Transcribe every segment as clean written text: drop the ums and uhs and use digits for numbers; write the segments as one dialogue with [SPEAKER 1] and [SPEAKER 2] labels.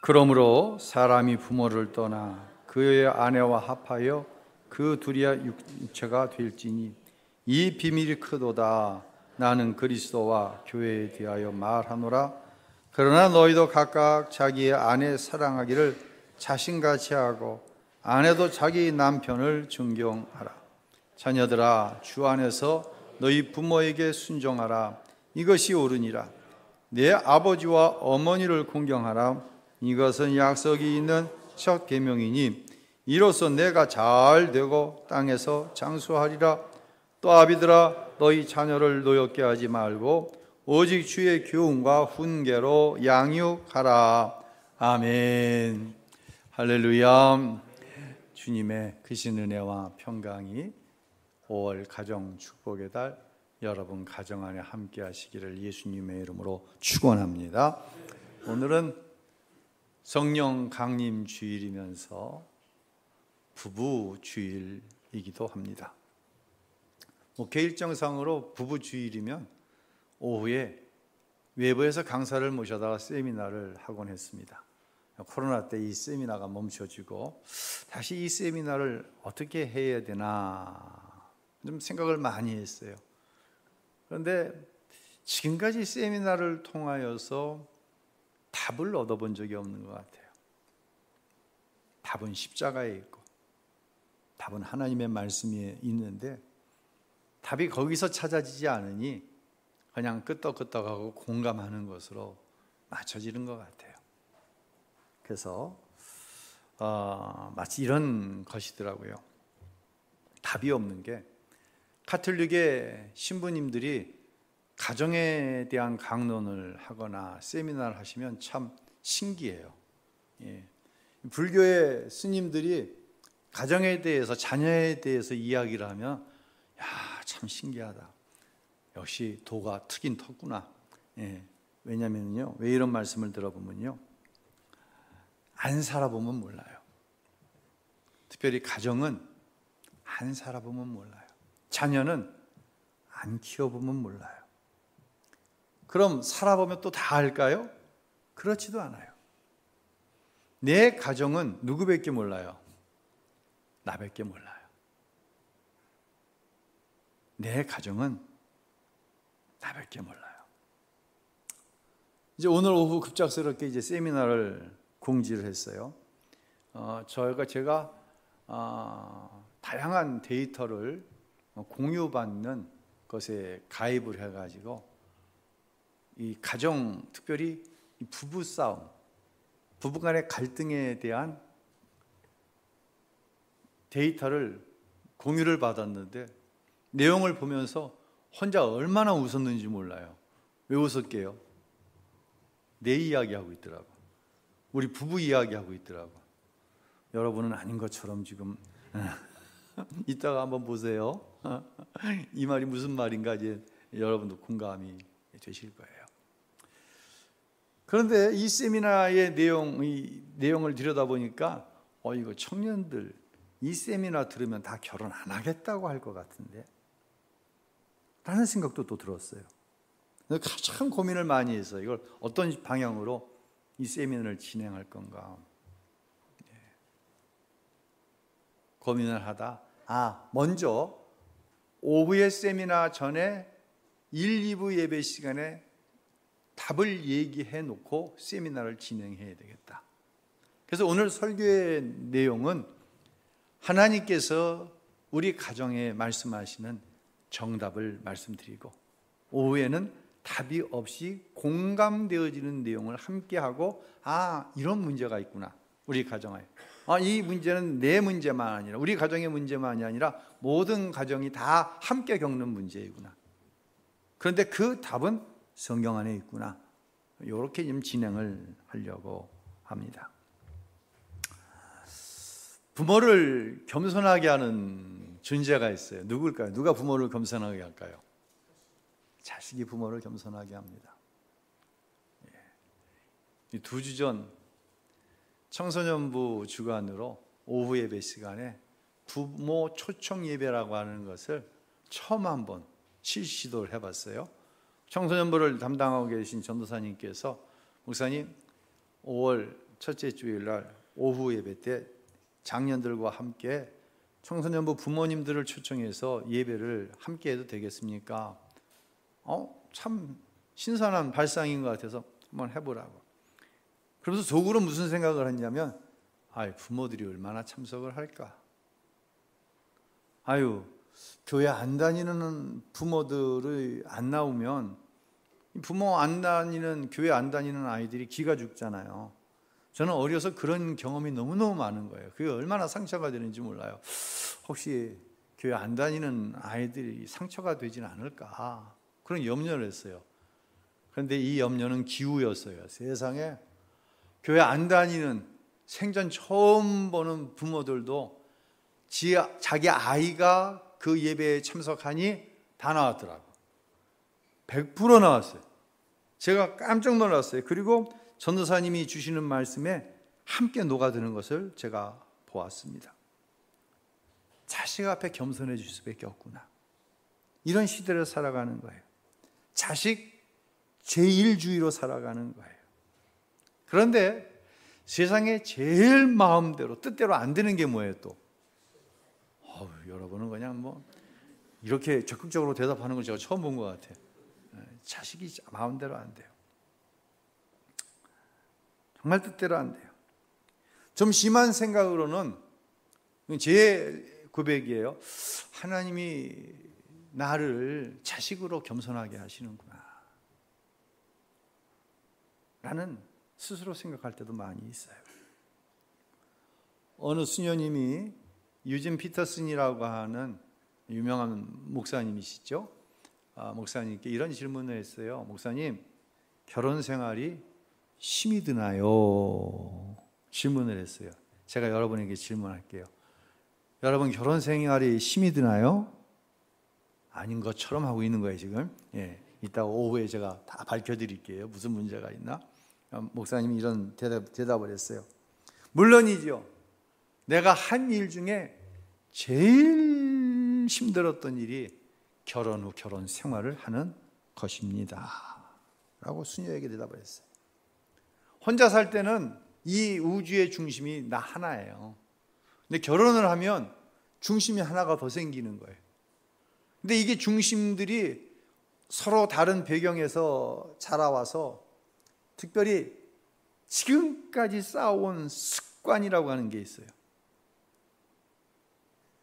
[SPEAKER 1] 그러므로 사람이 부모를 떠나 그의 아내와 합하여 그 둘이야 육체가 될지니 이 비밀이 크도다. 나는 그리스도와 교회에 대하여 말하노라. 그러나 너희도 각각 자기의 아내 사랑하기를 자신같이 하고 아내도 자기 남편을 존경하라. 자녀들아, 주 안에서 너희 부모에게 순종하라. 이것이 옳으니라. 내 아버지와 어머니를 공경하라. 이것은 약속이 있는 첫 계명이니 이로써 내가 잘 되고 땅에서 장수하리라. 또 아비들아, 너희 자녀를 노엽게 하지 말고 오직 주의 교훈과 훈계로 양육하라. 아멘. 할렐루야. 주님의 크신 은혜와 평강이 5월 가정 축복의 달 여러분 가정 안에 함께 하시기를 예수님의 이름으로 축원합니다. 오늘은 성령 강림 주일이면서 부부 주일이기도 합니다. 목회 일정상으로 부부 주일이면 오후에 외부에서 강사를 모셔다가 세미나를 하곤 했습니다. 코로나 때 이 세미나가 멈춰지고 다시 이 세미나를 어떻게 해야 되나 좀 생각을 많이 했어요. 그런데 지금까지 세미나를 통하여서 답을 얻어본 적이 없는 것 같아요. 답은 십자가에 있고 답은 하나님의 말씀에 있는데 답이 거기서 찾아지지 않으니 그냥 끄떡끄떡하고 공감하는 것으로 맞춰지는 것 같아요. 그래서 마치 이런 것이더라고요. 답이 없는 게 가톨릭의 신부님들이 가정에 대한 강론을 하거나 세미나를 하시면 참 신기해요. 불교의 스님들이 가정에 대해서 자녀에 대해서 이야기를 하면 참 신기하다. 역시 도가 트긴 텄구나. 왜냐면요, 왜 이런 말씀을 들어보면요, 안 살아보면 몰라요. 특별히 가정은 안 살아보면 몰라요. 자녀는 안 키워보면 몰라요. 그럼 살아보면 또 다 알까요? 그렇지도 않아요. 내 가정은 누구밖에 몰라요? 나밖에 몰라요. 내 가정은 나밖에 몰라요. 이제 오늘 오후 급작스럽게 이제 세미나를 공지를 했어요. 제가 다양한 데이터를 공유받는 것에 가입을 해가지고 이 가정, 특별히 이 부부 싸움, 부부간의 갈등에 대한 데이터를 공유를 받았는데 내용을 보면서 혼자 얼마나 웃었는지 몰라요. 왜 웃었게요? 내 이야기하고 있더라고. 우리 부부 이야기하고 있더라고. 여러분은 아닌 것처럼 지금 이따가 한번 보세요. 이 말이 무슨 말인가 이제 여러분도 공감이 되실 거예요. 그런데 이 세미나의 내용을 들여다보니까 이거 청년들 이 세미나 들으면 다 결혼 안 하겠다고 할 것 같은데 라는 생각도 또 들었어요. 참 고민을 많이 했어요. 이걸 어떤 방향으로 이 세미나를 진행할 건가 고민을 하다 먼저 오후의 세미나 전에 1, 2부 예배 시간에 답을 얘기해 놓고 세미나를 진행해야 되겠다. 그래서 오늘 설교의 내용은 하나님께서 우리 가정에 말씀하시는 정답을 말씀드리고 오후에는 답이 없이 공감되어지는 내용을 함께하고 이런 문제가 있구나. 우리 가정에 이 문제는 내 문제만 아니라 우리 가정의 문제만이 아니라 모든 가정이 다 함께 겪는 문제이구나. 그런데 그 답은 성경 안에 있구나. 이렇게 좀 진행을 하려고 합니다. 부모를 겸손하게 하는 존재가 있어요. 누굴까요? 누가 부모를 겸손하게 할까요? 자식이 부모를 겸손하게 합니다. 2주 전 청소년부 주관으로 오후 예배 시간에 부모 초청 예배라고 하는 것을 처음 한번 시도를 해봤어요. 청소년부를 담당하고 계신 전도사님께서 목사님 5월 첫째 주일날 오후 예배 때 장년들과 함께 청소년부 부모님들을 초청해서 예배를 함께 해도 되겠습니까? 참 신선한 발상인 것 같아서 한번 해보라고. 그러면서 속으로 무슨 생각을 했냐면, 부모들이 얼마나 참석을 할까? 교회 안 다니는 부모들이 안 나오면 부모 안 다니는, 교회 안 다니는 아이들이 기가 죽잖아요. 저는 어려서 그런 경험이 너무너무 많은 거예요. 그게 얼마나 상처가 되는지 몰라요. 혹시 교회 안 다니는 아이들이 상처가 되지는 않을까, 그런 염려를 했어요. 그런데 이 염려는 기우였어요. 세상에 교회 안 다니는, 생전 처음 보는 부모들도 자기 아이가 그 예배에 참석하니 다 나왔더라고. 100% 나왔어요. 제가 깜짝 놀랐어요. 그리고 전도사님이 주시는 말씀에 함께 녹아드는 것을 제가 보았습니다. 자식 앞에 겸손해 줄 수밖에 없구나. 이런 시대를 살아가는 거예요. 자식 제일주의로 살아가는 거예요. 그런데 세상에 제일 마음대로 뜻대로 안 되는 게 뭐예요 또? 여러분은 그냥 이렇게 적극적으로 대답하는 걸 제가 처음 본 것 같아요. 자식이 마음대로 안 돼요. 정말 뜻대로 안 돼요. 좀 심한 생각으로는, 제 고백이에요. 하나님이 나를 자식으로 겸손하게 하시는구나 라는 스스로 생각할 때도 많이 있어요. 어느 수녀님이 유진 피터슨이라고 하는 유명한 목사님이시죠. 목사님께 이런 질문을 했어요. 목사님, 결혼 생활이 힘이 드나요? 질문을 했어요. 제가 여러분에게 질문할게요. 여러분, 결혼 생활이 힘이 드나요? 아닌 것처럼 하고 있는 거예요 지금. 이따 오후에 제가 다 밝혀드릴게요. 무슨 문제가 있나? 목사님이 이런 대답을 했어요. 물론이죠. 내가 한 일 중에 제일 힘들었던 일이 결혼 후 결혼 생활을 하는 것입니다 라고 수녀에게 대답을 했어요. 혼자 살 때는 이 우주의 중심이 나 하나예요. 근데 결혼을 하면 중심이 하나가 더 생기는 거예요. 근데 이게 중심들이 서로 다른 배경에서 자라와서 특별히 지금까지 쌓아온 습관이라고 하는 게 있어요.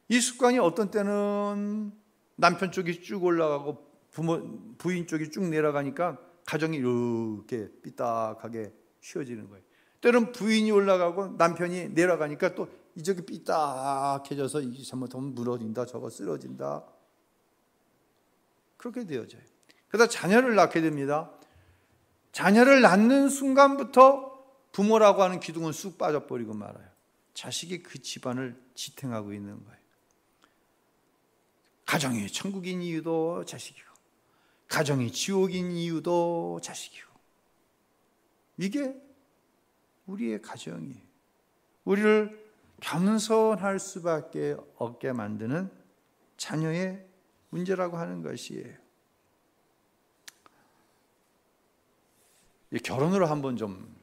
[SPEAKER 1] 이 습관이 어떤 때는 남편 쪽이 쭉 올라가고 부인 쪽이 쭉 내려가니까 가정이 이렇게 삐딱하게 쉬어지는 거예요. 때로는 부인이 올라가고 남편이 내려가니까 또 이쪽이 삐딱해져서 이게 잘못하면 무너진다, 저거 쓰러진다. 그렇게 되어져요. 그러다 자녀를 낳게 됩니다. 자녀를 낳는 순간부터 부모라고 하는 기둥은 쑥 빠져버리고 말아요. 자식이 그 집안을 지탱하고 있는 거예요. 가정이 천국인 이유도 자식이고, 가정이 지옥인 이유도 자식이고, 이게 우리의 가정이에요. 우리를 겸손할 수밖에 없게 만드는 자녀의 문제라고 하는 것이에요. 결혼으로 한번 좀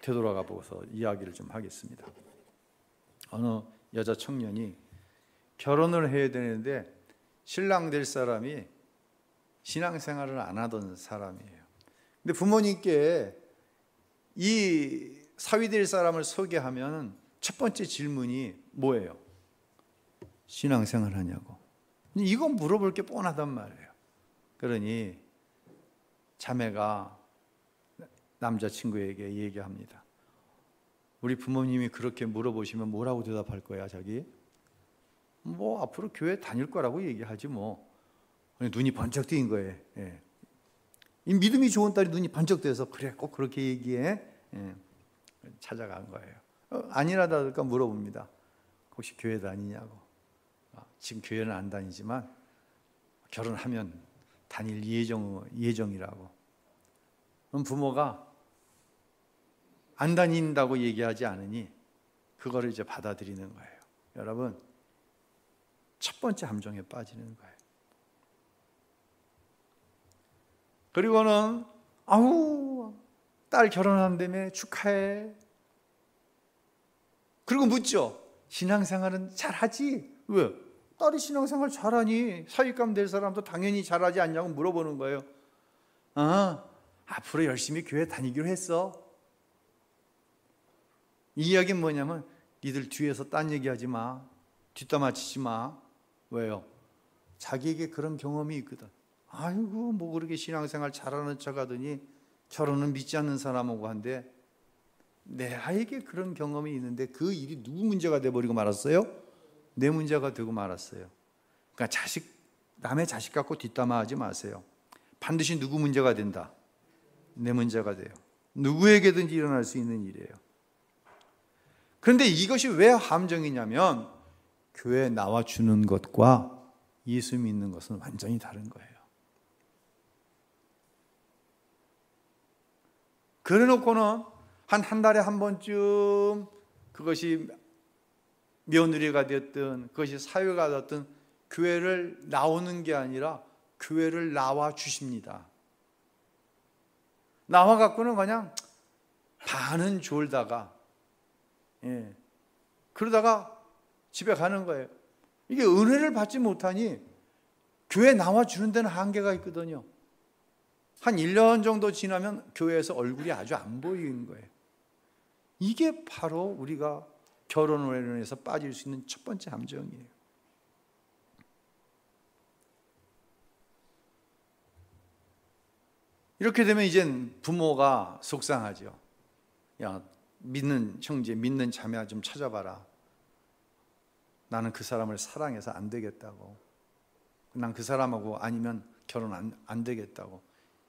[SPEAKER 1] 되돌아가 보고서 이야기를 좀 하겠습니다. 어느 여자 청년이 결혼을 해야 되는데 신랑 될 사람이 신앙생활을 안 하던 사람이에요. 근데 부모님께 이 사위 될 사람을 소개하면 첫 번째 질문이 뭐예요? 신앙생활 하냐고. 이건 물어볼 게 뻔하단 말이에요. 그러니 자매가 남자친구에게 얘기합니다. 우리 부모님이 그렇게 물어보시면 뭐라고 대답할 거야, 자기? 앞으로 교회 다닐 거라고 얘기하지 뭐. 눈이 번쩍 뜨인 거예요. 이 믿음이 좋은 딸이 눈이 번쩍 뜨여서 그래, 꼭 그렇게 얘기해. 찾아간 거예요. 아니라다니까 물어봅니다. 혹시 교회 다니냐고. 지금 교회는 안 다니지만 결혼하면 다닐 예정이라고. 그럼 부모가 안 다닌다고 얘기하지 않으니 그거를 이제 받아들이는 거예요. 여러분, 첫 번째 함정에 빠지는 거예요. 그리고는 딸 결혼한다며 축하해. 그리고 묻죠. 신앙생활은 잘하지? 왜? 딸이 신앙생활 잘하니 사윗감 될 사람도 당연히 잘하지 않냐고 물어보는 거예요. 앞으로 열심히 교회 다니기로 했어. 이 이야기는 뭐냐면 니들 뒤에서 딴 얘기하지 마. 뒷담화 치지 마. 왜요? 자기에게 그런 경험이 있거든. 아이고 뭐 그렇게 신앙생활 잘하는 척 하더니 결혼은 믿지 않는 사람하고 한데 내 아이에게 그런 경험이 있는데 그 일이 누구 문제가 돼버리고 말았어요? 내 문제가 되고 말았어요. 그러니까 남의 자식 갖고 뒷담화하지 마세요. 반드시 누구 문제가 된다. 내 문제가 돼요. 누구에게든지 일어날 수 있는 일이에요. 그런데 이것이 왜 함정이냐면 교회에 나와주는 것과 예수 믿는 것은 완전히 다른 거예요. 그래 놓고는 한 달에 한 번쯤 그것이 며느리가 됐든 그것이 사회가 됐든 교회를 나오는 게 아니라 교회를 나와 주십니다. 나와 갖고는 그냥 반은 졸다가 그러다가 집에 가는 거예요. 이게 은혜를 받지 못하니 교회 나와 주는 데는 한계가 있거든요. 한 1년 정도 지나면 교회에서 얼굴이 아주 안 보이는 거예요. 이게 바로 우리가 결혼으로 인해서 빠질 수 있는 첫 번째 함정이에요. 이렇게 되면 이젠 부모가 속상하죠. 야, 믿는 형제, 믿는 자매 좀 찾아봐라. 나는 그 사람을 사랑해서 안 되겠다고. 난 그 사람하고 아니면 결혼 안 되겠다고.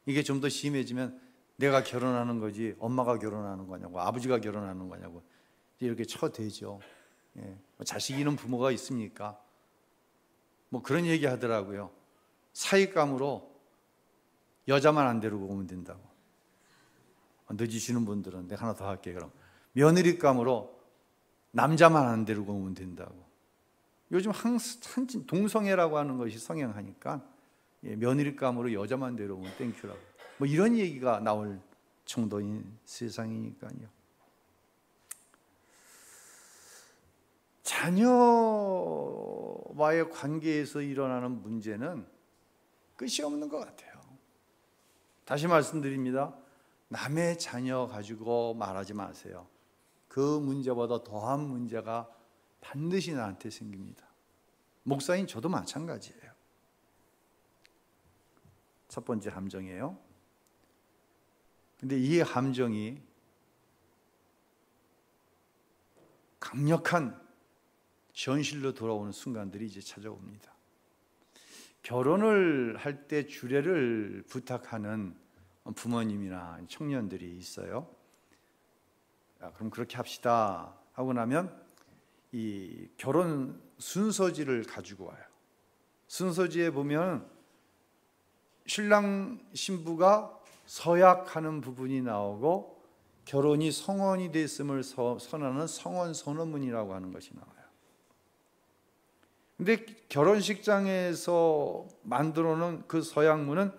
[SPEAKER 1] 이게 좀 더 심해지면 내가 결혼하는 거지 엄마가 결혼하는 거냐고 아버지가 결혼하는 거냐고 이렇게 쳐대죠. 자식 잃은 부모가 있습니까? 뭐 그런 얘기 하더라고요. 사익감으로 여자만 안 데리고 오면 된다고. 늦으시는 분들은 내가 하나 더 할게. 그럼 며느리감으로 남자만 안 데리고 오면 된다고. 요즘 동성애라고 하는 것이 성행하니까 며느리감으로 여자만 데려오면 땡큐라고. 뭐 이런 얘기가 나올 정도인 세상이니까요. 자녀와의 관계에서 일어나는 문제는 끝이 없는 것 같아요. 다시 말씀드립니다. 남의 자녀 가지고 말하지 마세요. 그 문제보다 더한 문제가 반드시 나한테 생깁니다. 목사인 저도 마찬가지예요. 첫 번째 함정이에요. 근데 이 함정이 강력한 현실로 돌아오는 순간들이 이제 찾아옵니다. 결혼을 할 때 주례를 부탁하는 부모님이나 청년들이 있어요. 그럼 그렇게 합시다 하고 나면 이 결혼 순서지를 가지고 와요. 순서지에 보면 신랑 신부가 서약하는 부분이 나오고 결혼이 성원이 됐음을 선언하는 성원 선언문이라고 하는 것이 나와요. 근데 결혼식장에서 만들어 놓은 그 서약문은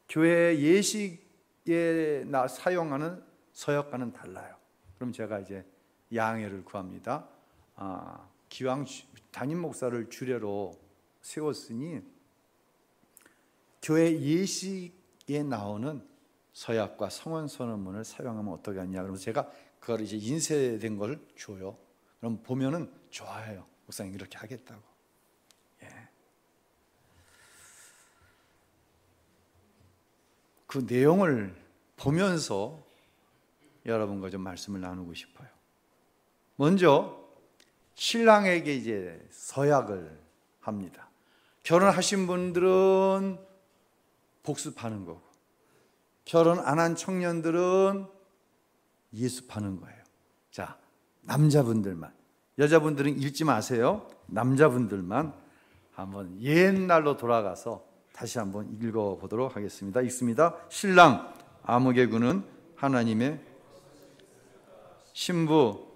[SPEAKER 1] 교회 예식에 사용하는 서약과는 달라요. 그럼 제가 이제 양해를 구합니다. 기왕 담임 목사를 주례로 세웠으니 교회 예식에 나오는 서약과 성원 선언문을 사용하면 어떠겠냐. 그러면 제가 그걸 이제 인쇄된 걸 줘요. 그럼 보면은 좋아해요. 목사님 이렇게 하겠다고. 그 내용을 보면서 여러분과 좀 말씀을 나누고 싶어요. 먼저 신랑에게 이제 서약을 합니다. 결혼하신 분들은 복습하는 거고, 결혼 안 한 청년들은 예습하는 거예요. 자, 남자분들만, 여자분들은 읽지 마세요. 남자분들만 한번 옛날로 돌아가서 다시 한번 읽어보도록 하겠습니다. 읽습니다. 신랑 아무개 군은 하나님의 신부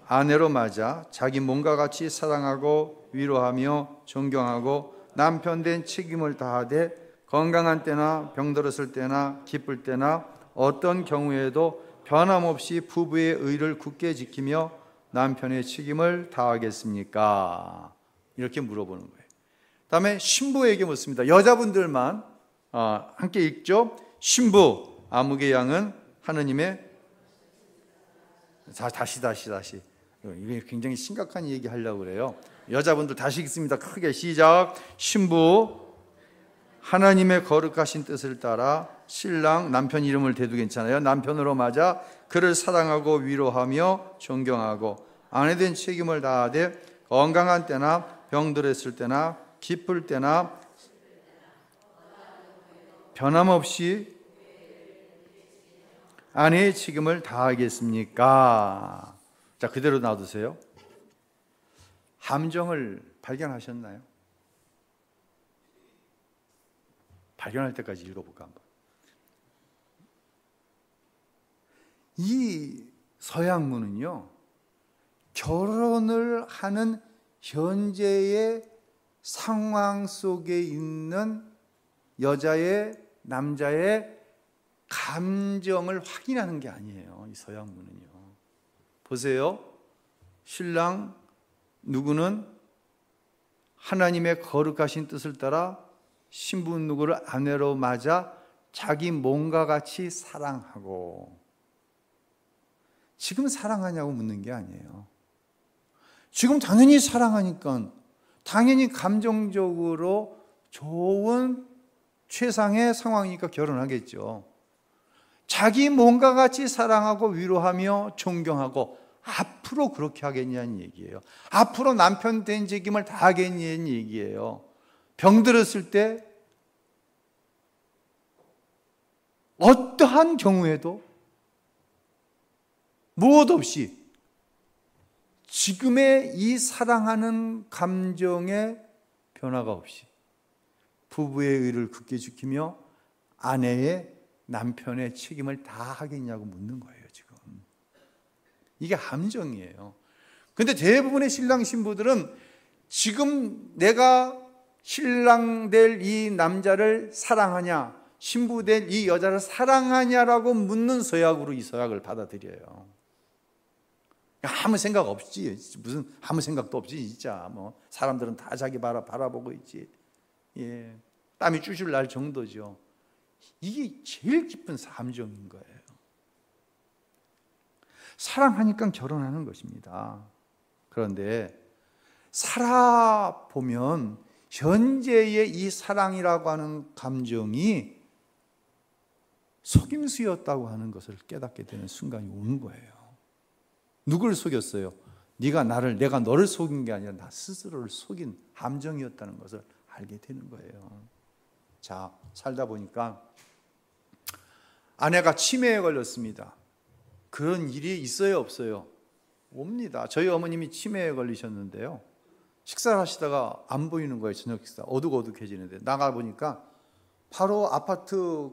[SPEAKER 1] 아내로 맞아 자기 몸과 같이 사랑하고 위로하며 존경하고 남편 된 책임을 다하되 건강한 때나 병들었을 때나 기쁠 때나 어떤 경우에도 변함없이 부부의 의를 굳게 지키며 남편의 책임을 다하겠습니까? 이렇게 물어보는 거예요. 다음에 신부에게 묻습니다. 여자분들만 함께 읽죠. 신부, 아무개 양은 하느님의 다시 이게 굉장히 심각한 얘기 하려고 그래요. 여자분들 다시 읽습니다. 크게 시작. 신부, 하나님의 거룩하신 뜻을 따라 신랑, 남편 이름을 대도 괜찮아요. 남편으로 맞아 그를 사랑하고 위로하며 존경하고 아내 된 책임을 다하되 건강한 때나 병들었을 때나 기쁠 때나 변함없이 아내의 책임을 다하겠습니까? 자, 그대로 놔두세요. 함정을 발견하셨나요? 발견할 때까지 읽어볼까 한번. 이 서양문은요, 결혼을 하는 현재의 상황 속에 있는 여자의, 남자의 감정을 확인하는 게 아니에요. 이 서양문은요. 보세요. 신랑 누구는 하나님의 거룩하신 뜻을 따라 신부 누구를 아내로 맞아 자기 몸과 같이 사랑하고. 지금 사랑하냐고 묻는 게 아니에요. 지금 당연히 사랑하니까 당연히 감정적으로 좋은 최상의 상황이니까 결혼하겠죠. 자기 몸과 같이 사랑하고 위로하며 존경하고 앞으로 그렇게 하겠냐는 얘기예요. 앞으로 남편 된 책임을 다 하겠냐는 얘기예요. 병들었을 때 어떠한 경우에도 무엇 없이 지금의 이 사랑하는 감정의 변화가 없이 부부의 의를 굳게 지키며 아내의, 남편의 책임을 다 하겠냐고 묻는 거예요, 지금. 이게 함정이에요. 근데 대부분의 신랑 신부들은 지금 내가 신랑 될 이 남자를 사랑하냐, 신부 될 이 여자를 사랑하냐라고 묻는 서약으로 이 서약을 받아들여요. 아무 생각 없지. 무슨 아무 생각도 없지. 진짜 뭐 사람들은 다 자기 바라보고 있지. 예, 땀이 쭈줄 날 정도죠. 이게 제일 깊은 함정인 거예요. 사랑하니까 결혼하는 것입니다. 그런데 살아보면 현재의 이 사랑이라고 하는 감정이 속임수였다고 하는 것을 깨닫게 되는 순간이 오는 거예요. 누굴 속였어요? 내가 너를 속인 게 아니라 나 스스로를 속인 함정이었다는 것을 알게 되는 거예요. 자, 살다 보니까 아내가 치매에 걸렸습니다. 그런 일이 있어요, 없어요? 옵니다. 저희 어머님이 치매에 걸리셨는데요. 식사를 하시다가 안 보이는 거예요. 저녁 식사 어둑어둑해지는데 나가 보니까 바로 아파트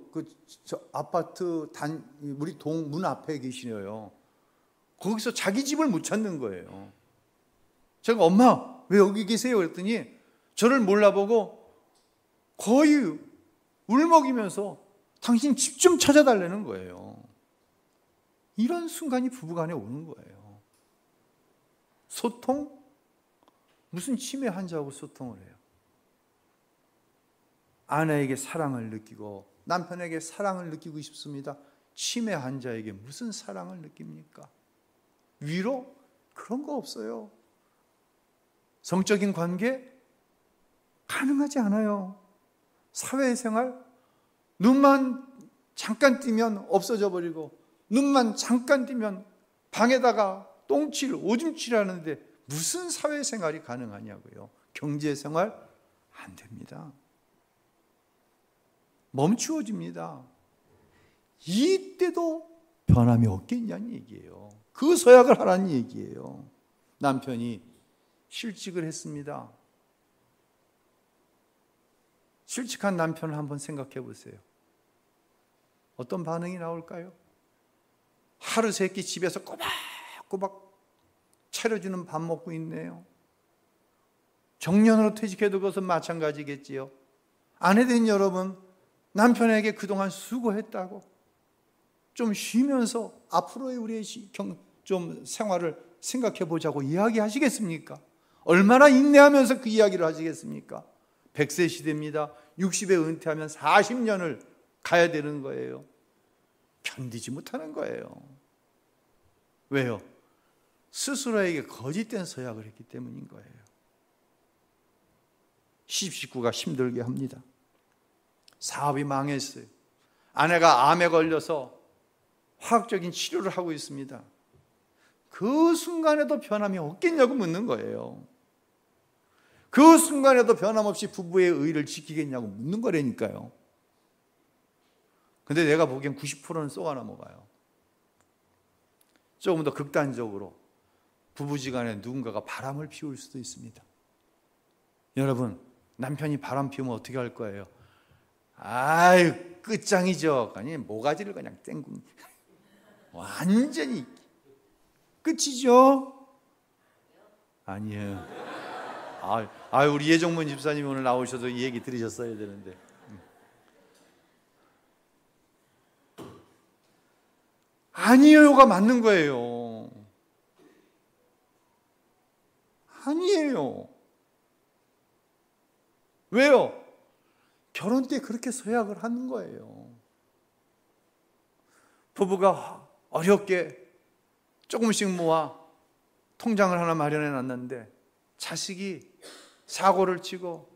[SPEAKER 1] 우리 동 문 앞에 계시네요. 거기서 자기 집을 못 찾는 거예요. 제가 엄마 왜 여기 계세요? 그랬더니 저를 몰라보고 거의 울먹이면서 당신 집 좀 찾아달라는 거예요. 이런 순간이 부부간에 오는 거예요. 소통? 무슨 치매 환자하고 소통을 해요? 아내에게 사랑을 느끼고 남편에게 사랑을 느끼고 싶습니다. 치매 환자에게 무슨 사랑을 느낍니까? 위로? 그런 거 없어요. 성적인 관계? 가능하지 않아요. 사회생활? 눈만 잠깐 뜨면 없어져 버리고 눈만 잠깐 뜨면 방에다가 똥칠, 오줌칠 하는데 무슨 사회생활이 가능하냐고요. 경제생활? 안 됩니다. 멈추어집니다. 이때도 변함이 없겠냐는 얘기예요. 그 서약을 하라는 얘기예요. 남편이 실직을 했습니다. 실직한 남편을 한번 생각해 보세요. 어떤 반응이 나올까요? 하루 세 끼 집에서 꼬박꼬박 차려주는 밥 먹고 있네요. 정년으로 퇴직해도 그것은 마찬가지겠지요. 아내 된 여러분, 남편에게 그동안 수고했다고 좀 쉬면서 앞으로의 우리의 좀 생활을 생각해 보자고 이야기하시겠습니까? 얼마나 인내하면서 그 이야기를 하시겠습니까? 100세 시대입니다. 60에 은퇴하면 40년을 가야 되는 거예요. 견디지 못하는 거예요. 왜요? 스스로에게 거짓된 서약을 했기 때문인 거예요. 시집 식구가 힘들게 합니다. 사업이 망했어요. 아내가 암에 걸려서 화학적인 치료를 하고 있습니다. 그 순간에도 변함이 없겠냐고 묻는 거예요. 그 순간에도 변함없이 부부의 의를 지키겠냐고 묻는 거라니까요. 근데 내가 보기엔 90%는 쏘아 넘어가요. 조금 더 극단적으로 부부지간에 누군가가 바람을 피울 수도 있습니다. 여러분, 남편이 바람 피우면 어떻게 할 거예요? 아유, 끝장이죠. 아니, 모가지를 그냥 땡궁. 완전히 끝이죠? 아니에요. 우리 예정문 집사님 오늘 나오셔서 이 얘기 들으셨어야 되는데. 아니에요가 맞는 거예요. 아니에요. 왜요? 결혼 때 그렇게 서약을 하는 거예요. 부부가 어렵게 조금씩 모아 통장을 하나 마련해 놨는데 자식이 사고를 치고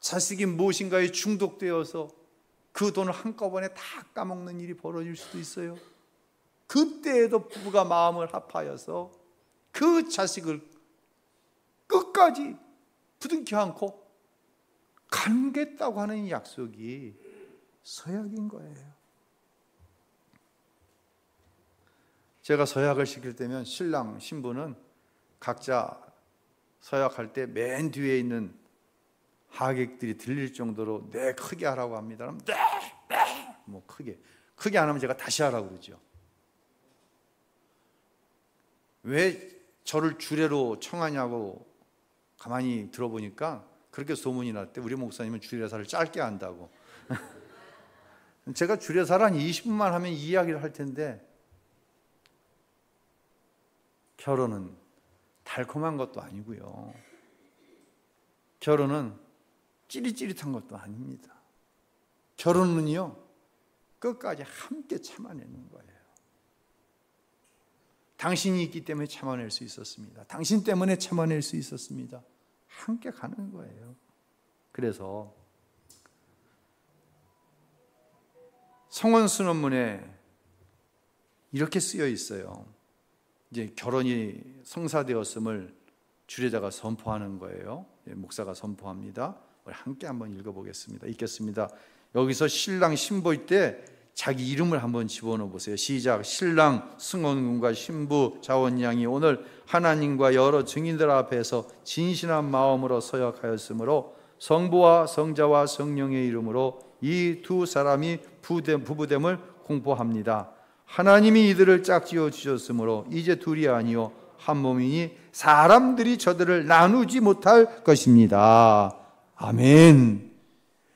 [SPEAKER 1] 자식이 무엇인가에 중독되어서 그 돈을 한꺼번에 다 까먹는 일이 벌어질 수도 있어요. 그때에도 부부가 마음을 합하여서 그 자식을 끝까지 부둥켜 안고 가겠다고 하는 약속이 서약인 거예요. 제가 서약을 시킬 때면 신랑, 신부는 각자 서약할 때 맨 뒤에 있는 하객들이 들릴 정도로 네, 크게 하라고 합니다. 그럼 네, 뭐 크게 안 하면 제가 다시 하라고 그러죠. 왜 저를 주례로 청하냐고 가만히 들어보니까 그렇게 소문이 났대. 우리 목사님은 주례사를 짧게 한다고. 제가 주례사를 한 20분만 하면 이 이야기를 할 텐데 결혼은 달콤한 것도 아니고요. 결혼은 찌릿찌릿한 것도 아닙니다. 결혼은요, 끝까지 함께 참아내는 거예요. 당신이 있기 때문에 참아낼 수 있었습니다. 당신 때문에 참아낼 수 있었습니다. 함께 가는 거예요. 그래서 성원순원문에 이렇게 쓰여 있어요. 이제 결혼이 성사되었음을 주례자가 선포하는 거예요. 목사가 선포합니다. 우리 함께 한번 읽어보겠습니다. 읽겠습니다. 여기서 신랑 신부일 때 자기 이름을 한번 집어넣어 보세요. 시작. 신랑 승원군과 신부 자원양이 오늘 하나님과 여러 증인들 앞에서 진실한 마음으로 서약하였으므로 성부와 성자와 성령의 이름으로 이 두 사람이 부부됨을 공포합니다. 하나님이 이들을 짝지어 주셨으므로 이제 둘이 아니요 한 몸이니 사람들이 저들을 나누지 못할 것입니다. 아멘.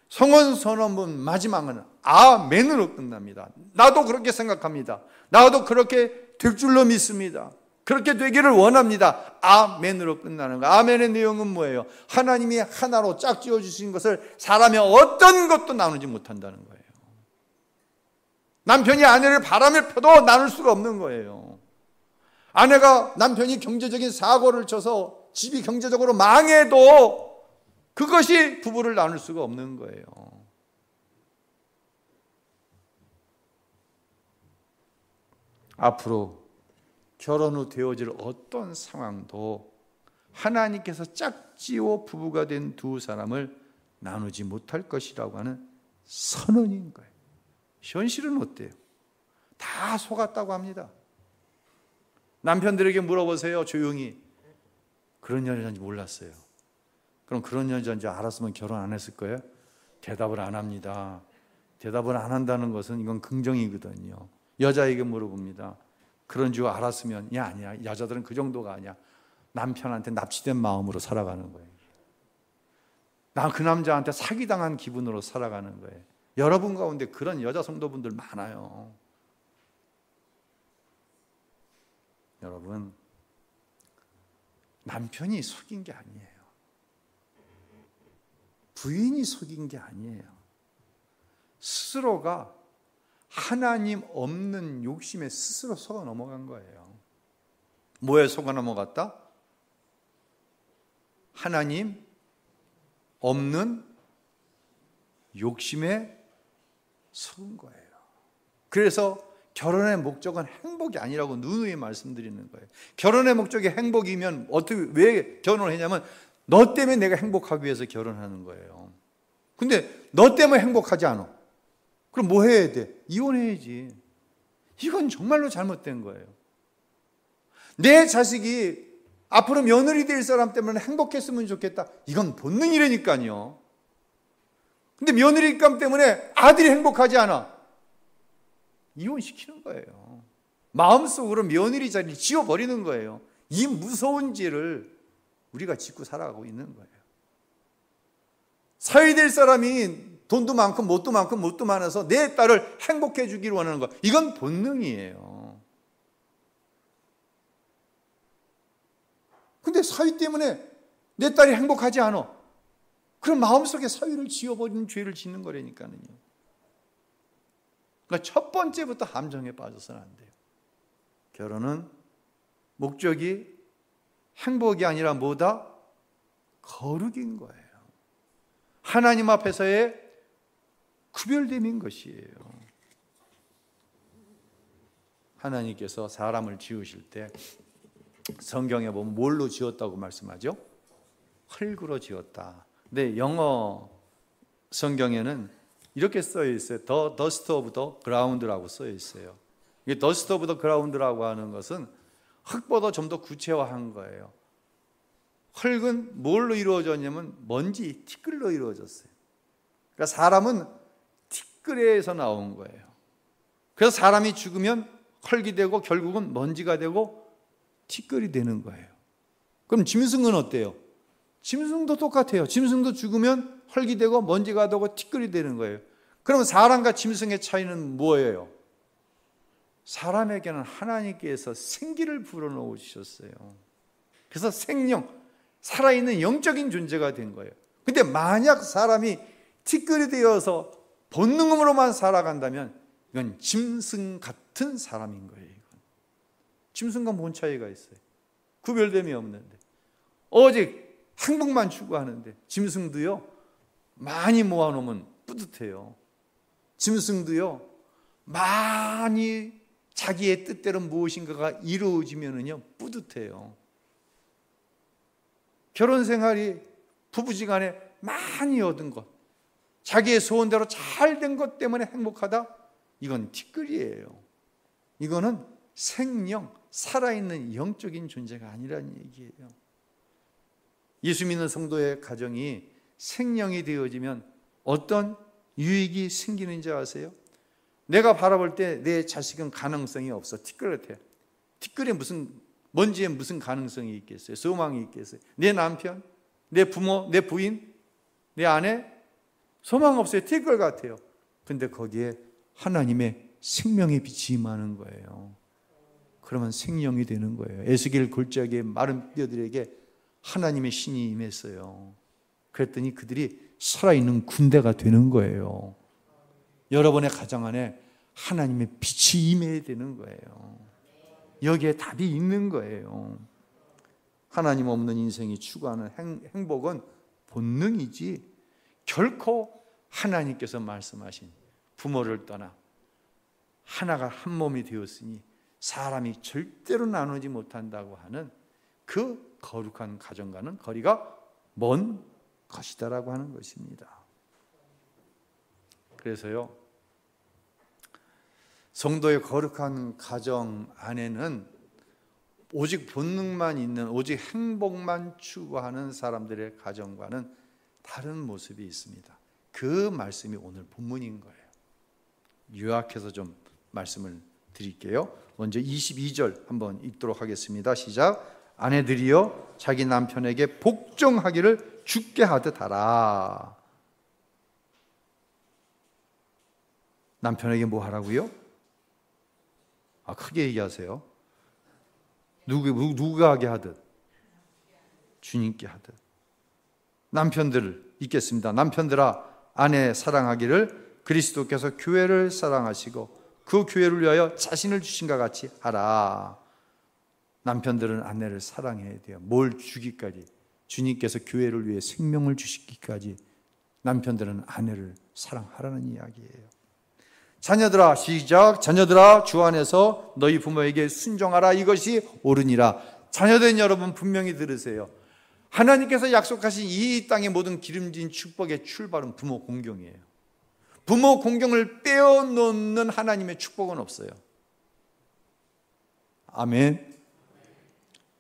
[SPEAKER 1] 성원선언문 마지막은 아멘으로 끝납니다. 나도 그렇게 생각합니다. 나도 그렇게 될 줄로 믿습니다. 그렇게 되기를 원합니다. 아멘으로 끝나는 거. 아멘의 내용은 뭐예요? 하나님이 하나로 짝지어 주신 것을 사람이 어떤 것도 나누지 못한다는 거예요. 남편이 아내를 바람을 펴도 나눌 수가 없는 거예요. 아내가 남편이 경제적인 사고를 쳐서 집이 경제적으로 망해도 그것이 부부를 나눌 수가 없는 거예요. 앞으로 결혼 후 되어질 어떤 상황도 하나님께서 짝지어 부부가 된 두 사람을 나누지 못할 것이라고 하는 선언인 거예요. 현실은 어때요? 다 속았다고 합니다. 남편들에게 물어보세요. 조용히. 그런 여자인지 몰랐어요. 그럼 그런 여자인지 알았으면 결혼 안 했을 거예요? 대답을 안 합니다. 대답을 안 한다는 것은 이건 긍정이거든요. 여자에게 물어봅니다. 그런 줄 알았으면 아니야. 여자들은 그 정도가 아니야. 남편한테 납치된 마음으로 살아가는 거예요. 나 그 남자한테 사기당한 기분으로 살아가는 거예요. 여러분 가운데 그런 여자 성도분들 많아요. 여러분, 남편이 속인 게 아니에요. 부인이 속인 게 아니에요. 스스로가 하나님 없는 욕심에 스스로 속아 넘어간 거예요. 뭐에 속아 넘어갔다? 하나님 없는 욕심에 속은 거예요. 그래서 결혼의 목적은 행복이 아니라고 누누이 말씀드리는 거예요. 결혼의 목적이 행복이면 왜 결혼을 했냐면 너 때문에 내가 행복하기 위해서 결혼하는 거예요. 근데 너 때문에 행복하지 않아. 그럼 뭐 해야 돼? 이혼해야지. 이건 정말로 잘못된 거예요. 내 자식이 앞으로 며느리 될 사람 때문에 행복했으면 좋겠다. 이건 본능이라니까요. 근데 며느리감 때문에 아들이 행복하지 않아. 이혼시키는 거예요. 마음속으로 며느리 자리를 지워버리는 거예요. 이 무서운 죄를 우리가 짓고 살아가고 있는 거예요. 사위 될 사람이 돈도 많고 뭣도 많고 뭣도 많아서 내 딸을 행복해 주기를 원하는 거. 이건 본능이에요. 근데 사위 때문에 내 딸이 행복하지 않아. 그럼 마음속에 사위를 지워버리는 죄를 짓는 거라니까요. 그러니까 첫 번째부터 함정에 빠져서는 안 돼요. 결혼은 목적이 행복이 아니라 뭐다? 거룩인 거예요. 하나님 앞에서의 구별됨인 것이에요. 하나님께서 사람을 지으실 때 성경에 보면 뭘로 지었다고 말씀하죠? 흙으로 지었다. 근데 영어 성경에는 이렇게 써 있어요. The dust of the ground라고 써 있어요. 이 dust of the ground라고 하는 것은 흙보다 좀 더 구체화한 거예요. 흙은 뭘로 이루어졌냐면 먼지, 티끌로 이루어졌어요. 그러니까 사람은 티끌에서 나온 거예요. 그래서 사람이 죽으면 흙이 되고 결국은 먼지가 되고 티끌이 되는 거예요. 그럼 짐승은 어때요? 짐승도 똑같아요. 짐승도 죽으면 흙이 되고 먼지가 되고 티끌이 되는 거예요. 그러면 사람과 짐승의 차이는 뭐예요? 사람에게는 하나님께서 생기를 불어넣으셨어요. 그래서 생명, 살아있는 영적인 존재가 된 거예요. 근데 만약 사람이 티끌이 되어서 본능으로만 살아간다면 이건 짐승 같은 사람인 거예요. 이건. 짐승과 뭔 차이가 있어요? 구별됨이 없는데. 오직 행복만 추구하는데 짐승도요 많이 모아놓으면 뿌듯해요. 짐승도요 많이 자기의 뜻대로 무엇인가가 이루어지면은요 뿌듯해요. 결혼 생활이 부부지간에 많이 얻은 것, 자기의 소원대로 잘 된 것 때문에 행복하다? 이건 티끌이에요. 이거는 생명, 살아있는 영적인 존재가 아니라는 얘기예요. 예수 믿는 성도의 가정이 생명이 되어지면 어떤 유익이 생기는지 아세요? 내가 바라볼 때 내 자식은 가능성이 없어. 티끌 같아. 티끌에 먼지에 무슨 가능성이 있겠어요? 소망이 있겠어요? 내 남편, 내 부모, 내 부인, 내 아내 소망 없어요. 티끌 같아요. 근데 거기에 하나님의 생명의 빛이 임하는 거예요. 그러면 생명이 되는 거예요. 에스겔 골짜기의 마른 뼈들에게 하나님의 신이 임했어요. 그랬더니 그들이 살아있는 군대가 되는 거예요. 여러분의 가정 안에 하나님의 빛이 임해야 되는 거예요. 여기에 답이 있는 거예요. 하나님 없는 인생이 추구하는 행복은 본능이지 결코 하나님께서 말씀하신 부모를 떠나 하나가 한 몸이 되었으니 사람이 절대로 나누지 못한다고 하는 그 거룩한 가정과는 거리가 먼 것이다라고 하는 것입니다. 그래서요, 성도의 거룩한 가정 안에는 오직 본능만 있는, 오직 행복만 추구하는 사람들의 가정과는 다른 모습이 있습니다. 그 말씀이 오늘 본문인 거예요. 요약해서 좀 말씀을 드릴게요. 먼저 22절 한번 읽도록 하겠습니다. 시작. 아내들이여 자기 남편에게 복종하기를 주께 하듯 하라. 남편에게 뭐 하라고요? 크게 얘기하세요. 누가 하게 하듯? 주님께 하듯. 남편들 읽겠습니다. 남편들아 아내 사랑하기를 그리스도께서 교회를 사랑하시고 그 교회를 위하여 자신을 주신과 같이 하라. 남편들은 아내를 사랑해야 돼요. 뭘 주기까지? 주님께서 교회를 위해 생명을 주시기까지 남편들은 아내를 사랑하라는 이야기예요. 자녀들아 시작. 자녀들아 주 안에서 너희 부모에게 순종하라. 이것이 옳으니라. 자녀된 여러분 분명히 들으세요. 하나님께서 약속하신 이 땅의 모든 기름진 축복의 출발은 부모 공경이에요. 부모 공경을 빼어놓는 하나님의 축복은 없어요. 아멘.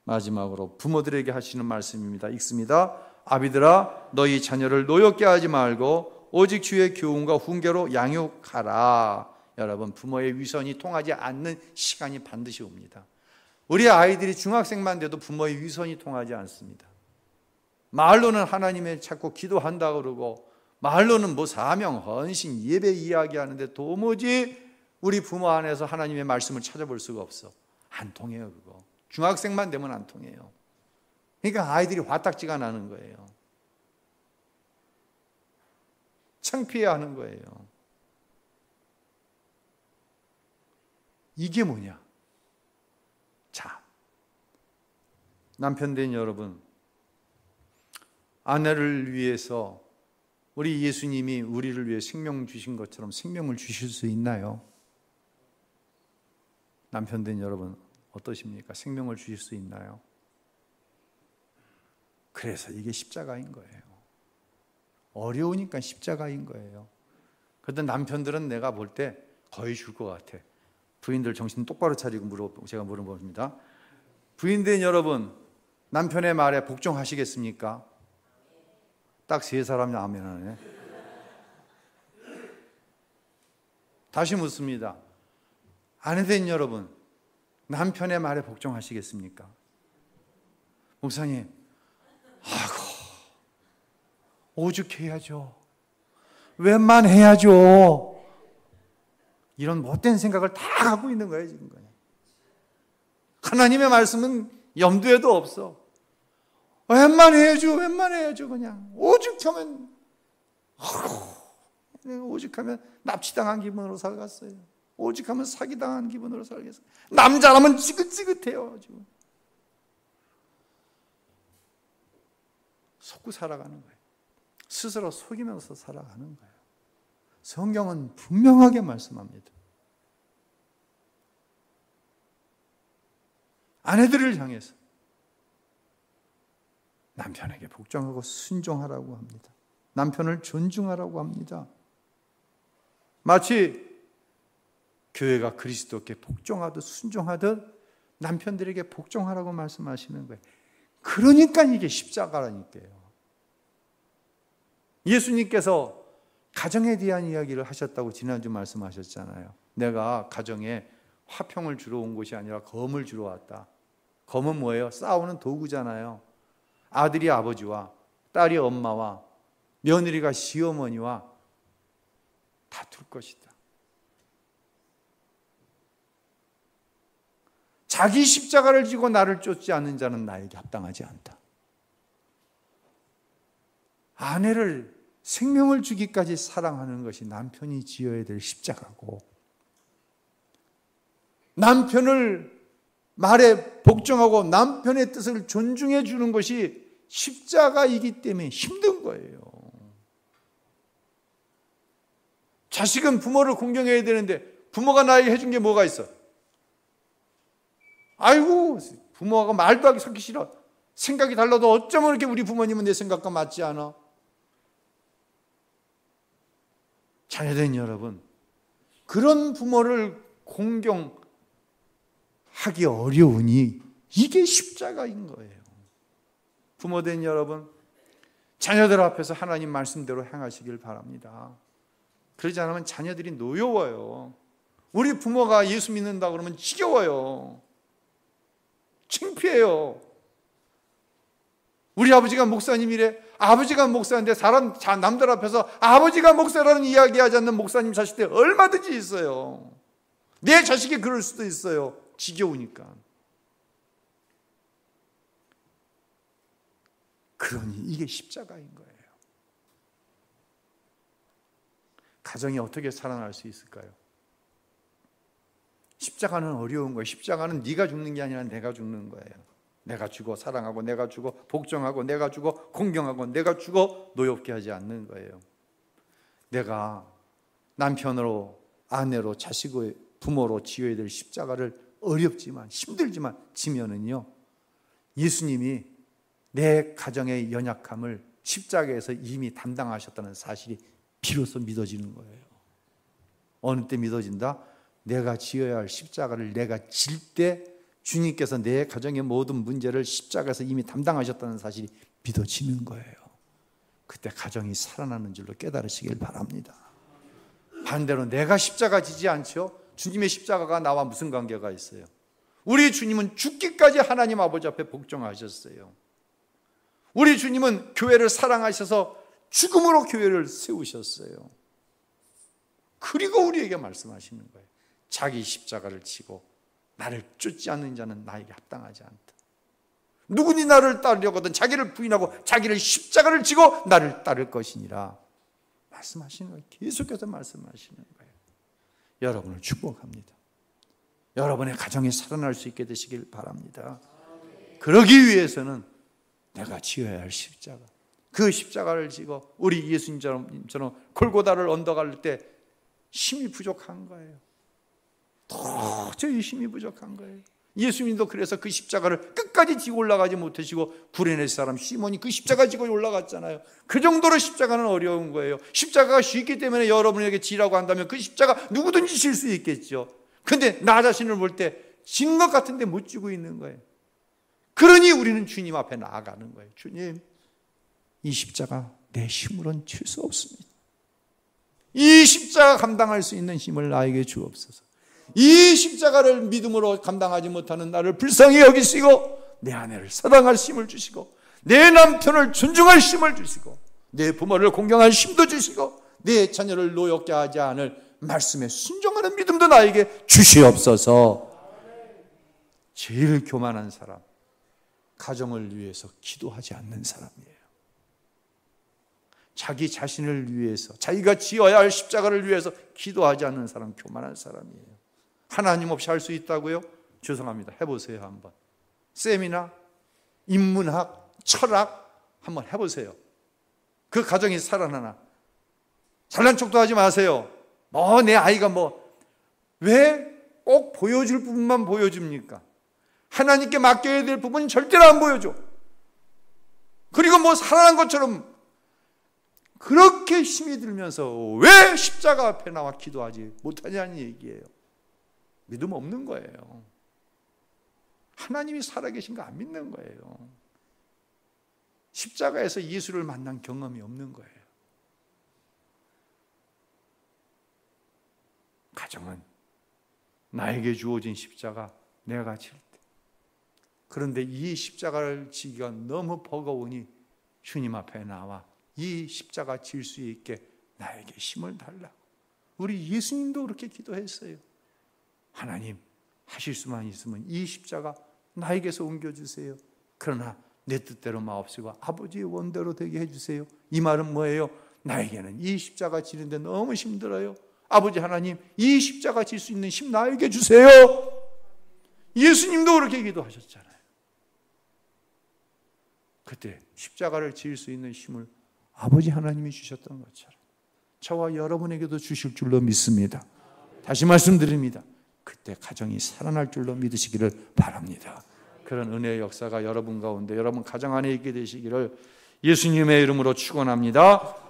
[SPEAKER 1] 마지막으로 부모들에게 하시는 말씀입니다. 읽습니다. 아비들아 너희 자녀를 노엽게 하지 말고 오직 주의 교훈과 훈계로 양육하라. 여러분 부모의 위선이 통하지 않는 시간이 반드시 옵니다. 우리 아이들이 중학생만 돼도 부모의 위선이 통하지 않습니다. 말로는 하나님의 찾고 기도한다 그러고 말로는 뭐 사명, 헌신, 예배 이야기하는데 도무지 우리 부모 안에서 하나님의 말씀을 찾아볼 수가 없어. 안 통해요 그거. 중학생만 되면 안 통해요. 그러니까 아이들이 화딱지가 나는 거예요. 창피해하는 거예요. 이게 뭐냐? 자, 남편 된 여러분, 아내를 위해서 우리 예수님이 우리를 위해 생명 주신 것처럼 생명을 주실 수 있나요? 남편 된 여러분 어떠십니까? 생명을 주실 수 있나요? 그래서 이게 십자가인 거예요. 어려우니까 십자가인 거예요. 그런데 남편들은 내가 볼 때 거의 줄 것 같아. 부인들 정신 똑바로 차리고 제가 물어봅니다. 부인된 여러분, 남편의 말에 복종하시겠습니까? 딱 세 사람이 아멘 하네. 다시 묻습니다. 아내된 여러분, 남편의 말에 복종하시겠습니까? 목사님, 아이고, 오죽해야죠. 웬만해야죠. 이런 못된 생각을 다 갖고 있는 거예요, 지금. 하나님의 말씀은 염두에도 없어. 웬만해야죠, 그냥. 오죽하면, 오죽하면 납치당한 기분으로 살겠어요. 오죽하면 사기당한 기분으로 살겠어요. 남자라면 지긋지긋해요, 지금. 속고 살아가는 거예요. 스스로 속이면서 살아가는 거예요. 성경은 분명하게 말씀합니다. 아내들을 향해서 남편에게 복종하고 순종하라고 합니다. 남편을 존중하라고 합니다. 마치 교회가 그리스도께 복종하듯 순종하듯 남편들에게 복종하라고 말씀하시는 거예요. 그러니까 이게 십자가라니까요. 예수님께서 가정에 대한 이야기를 하셨다고 지난주 말씀하셨잖아요. 내가 가정에 화평을 주러 온 것이 아니라 검을 주러 왔다. 검은 뭐예요? 싸우는 도구잖아요. 아들이 아버지와 딸이 엄마와 며느리가 시어머니와 다툴 것이다. 자기 십자가를 지고 나를 쫓지 않는 자는 나에게 합당하지 않다. 아내를 생명을 주기까지 사랑하는 것이 남편이 지어야 될 십자가고, 남편을 말에 복종하고 남편의 뜻을 존중해 주는 것이 십자가이기 때문에 힘든 거예요. 자식은 부모를 공경해야 되는데 부모가 나에게 해준 게 뭐가 있어? 아이고, 부모가 말도 하기 섞기 싫어. 생각이 달라도 어쩌면 이렇게 우리 부모님은 내 생각과 맞지 않아? 자녀된 여러분, 그런 부모를 공경하기 어려우니 이게 십자가인 거예요. 부모된 여러분, 자녀들 앞에서 하나님 말씀대로 행하시길 바랍니다. 그러지 않으면 자녀들이 노여워요. 우리 부모가 예수 믿는다 그러면 지겨워요. 창피해요. 우리 아버지가 목사님이래. 아버지가 목사인데 남들 앞에서 아버지가 목사라는 이야기하지 않는 목사님 자식들 얼마든지 있어요. 내 자식이 그럴 수도 있어요. 지겨우니까. 그러니 이게 십자가인 거예요. 가정이 어떻게 살아날 수 있을까요? 십자가는 어려운 거예요. 십자가는 네가 죽는 게 아니라 내가 죽는 거예요. 내가 죽어 사랑하고, 내가 죽어 복종하고, 내가 죽어 공경하고, 내가 죽어 노엽게 하지 않는 거예요. 내가 남편으로, 아내로, 자식의 부모로 지어야 될 십자가를 어렵지만, 힘들지만 지면은요, 예수님이 내 가정의 연약함을 십자가에서 이미 담당하셨다는 사실이 비로소 믿어지는 거예요. 어느 때 믿어진다? 내가 지어야 할 십자가를 내가 질 때 주님께서 내 가정의 모든 문제를 십자가에서 이미 담당하셨다는 사실이 믿어지는 거예요. 그때 가정이 살아나는 줄로 깨달으시길 바랍니다. 반대로 내가 십자가 지지 않죠? 주님의 십자가가 나와 무슨 관계가 있어요? 우리 주님은 죽기까지 하나님 아버지 앞에 복종하셨어요. 우리 주님은 교회를 사랑하셔서 죽음으로 교회를 세우셨어요. 그리고 우리에게 말씀하시는 거예요. 자기 십자가를 지고 나를 쫓지 않는 자는 나에게 합당하지 않다. 누구니 나를 따르려거든 자기를 부인하고 자기를 십자가를 지고 나를 따를 것이니라 말씀하시는 거예요. 계속해서 말씀하시는 거예요. 여러분을 축복합니다. 여러분의 가정이 살아날 수 있게 되시길 바랍니다. 그러기 위해서는 내가 지어야 할 십자가, 그 십자가를 지고 우리 예수님처럼 골고다를 언덕할 때 힘이 부족한 거예요. 도저히 힘이 부족한 거예요. 예수님도 그래서 그 십자가를 끝까지 지고 올라가지 못하시고 구레네 사람 시몬이 그 십자가 지고 올라갔잖아요. 그 정도로 십자가는 어려운 거예요. 십자가가 쉽기 때문에 여러분에게 지라고 한다면 그 십자가 누구든지 질 수 있겠죠. 근데 나 자신을 볼 때 지는 것 같은데 못 지고 있는 거예요. 그러니 우리는 주님 앞에 나아가는 거예요. 주님, 이 십자가 내 힘으로는 칠 수 없습니다. 이 십자가 감당할 수 있는 힘을 나에게 주옵소서. 이 십자가를 믿음으로 감당하지 못하는 나를 불쌍히 여기시고 내 아내를 사랑할 힘을 주시고 내 남편을 존중할 힘을 주시고 내 부모를 공경할 힘도 주시고 내 자녀를 노엽게 하지 않을 말씀에 순종하는 믿음도 나에게 주시옵소서. 제일 교만한 사람, 가정을 위해서 기도하지 않는 사람이에요. 자기 자신을 위해서, 자기가 지어야 할 십자가를 위해서 기도하지 않는 사람, 교만한 사람이에요. 하나님 없이 할 수 있다고요? 죄송합니다. 해보세요 한번. 셈이나 인문학, 철학 한번 해보세요. 그 가정이 살아나나. 잘난 척도 하지 마세요. 내 아이가 왜 꼭 보여줄 부분만 보여줍니까? 하나님께 맡겨야 될 부분은 절대로 안 보여줘. 그리고 살아난 것처럼 그렇게 힘이 들면서 왜 십자가 앞에 나와 기도하지 못하냐는 얘기예요. 믿음 없는 거예요. 하나님이 살아계신 거 안 믿는 거예요. 십자가에서 예수를 만난 경험이 없는 거예요. 가정은 나에게 주어진 십자가 내가 질 때, 그런데 이 십자가를 지기가 너무 버거우니 주님 앞에 나와 이 십자가 질 수 있게 나에게 힘을 달라고. 우리 예수님도 그렇게 기도했어요. 하나님, 하실 수만 있으면 이 십자가 나에게서 옮겨주세요. 그러나 내 뜻대로 마옵시고 아버지의 원대로 되게 해주세요. 이 말은 뭐예요? 나에게는 이 십자가 지는데 너무 힘들어요. 아버지 하나님, 이 십자가 질 수 있는 힘 나에게 주세요. 예수님도 그렇게 기도하셨잖아요. 그때 십자가를 지을 수 있는 힘을 아버지 하나님이 주셨던 것처럼 저와 여러분에게도 주실 줄로 믿습니다. 다시 말씀드립니다. 그때 가정이 살아날 줄로 믿으시기를 바랍니다. 그런 은혜의 역사가 여러분 가운데, 여러분 가정 안에 있게 되시기를 예수님의 이름으로 축원합니다.